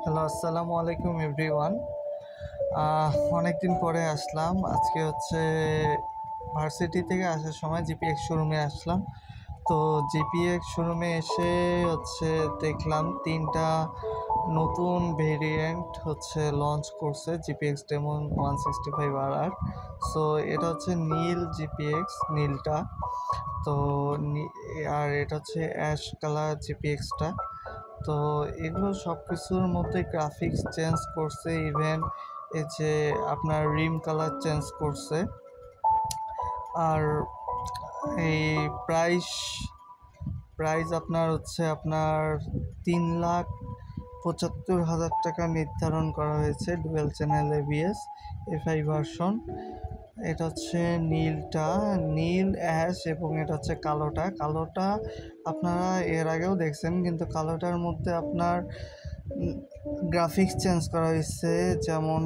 Hello, আসসালামু আলাইকুম everyone. অনেকদিন পরে আসলাম। আজকে হচ্ছে ভার্সিটি থেকে আসার সময় জিপিএক্স শোরুমে আসলাম। তো জিপিএক্স শোরুমে এসে হচ্ছে দেখলাম ৩টা নতুন ভেরিয়েন্ট হচ্ছে লঞ্চ করছে জিপিএক্স ডেমন 165 আর। সো এটা হচ্ছে নীল জিপিএক্স, নীলটা। তো আর এটা হচ্ছে অ্যাশ কালার জিপিএক্সটা। তো এগুলো সব কিছুর মধ্যে গ্রাফিক্স চেঞ্জ করছে, ইভেন এই যে আপনার রিম কালার চেঞ্জ করছে। আর এই প্রাইস আপনার হচ্ছে আপনার ৩,৭৫,০০০ টাকা নির্ধারণ করা হয়েছে। Dual channel ABS FI version. এটা হচ্ছে নীল অ্যাশ, এবং এটা হচ্ছে কালোটা আপনারা এর আগেও দেখছেন, কিন্তু কালোটার মধ্যে আপনার গ্রাফিক্স চেঞ্জ করা হয়েছে। যেমন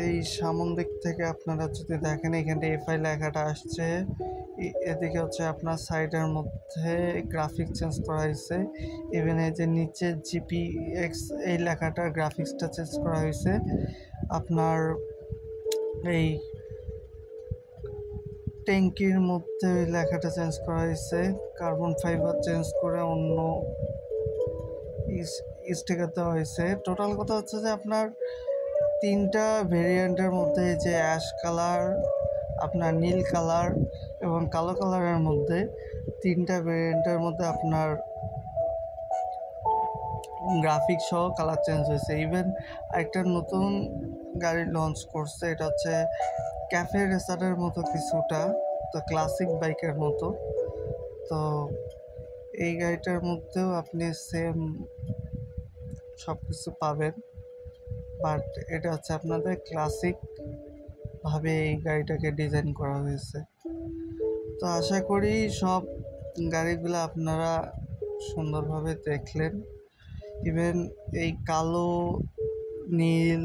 এই সামন দিক থেকে আপনারা যদি দেখেন, এখানে এফআই লেখাটা আসছে, এদিকে হচ্ছে আপনার সাইডের মধ্যে গ্রাফিক্স চেঞ্জ করা হয়েছে। ইভেন এই যে নিচে জিপিএক্স এই লেখাটার গ্রাফিক্সটা চেঞ্জ করা হয়েছে। আপনার এই ট্যাঙ্কির মধ্যে ওই লেখাটা চেঞ্জ করা হয়েছে, কার্বন ফাইবার চেঞ্জ করে অন্য স্টিকার দেওয়া হয়েছে। টোটাল কথা হচ্ছে যে আপনার ৩টা ভেরিয়েন্টের মধ্যে যে অ্যাশ কালার, আপনার নীল কালার এবং কালো কালারের মধ্যে ৩টা ভেরিয়েন্টের মধ্যে আপনার গ্রাফিক্স সহ কালার চেঞ্জ হয়েছে। ইভেন একটা নতুন গাড়ি লঞ্চ করছে, এটা হচ্ছে ক্যাফে রেসারের মতো কিছুটা, তো ক্লাসিক বাইকের মতো। তো এই গাড়িটার মধ্যেও আপনি সেম সব কিছু পাবেন, বাট এটা হচ্ছে আপনাদের ক্লাসিকভাবে এই গাড়িটাকে ডিজাইন করা হয়েছে। তো আশা করি সব গাড়িগুলো আপনারা সুন্দরভাবে দেখলেন। ইভেন এই কালো, নীল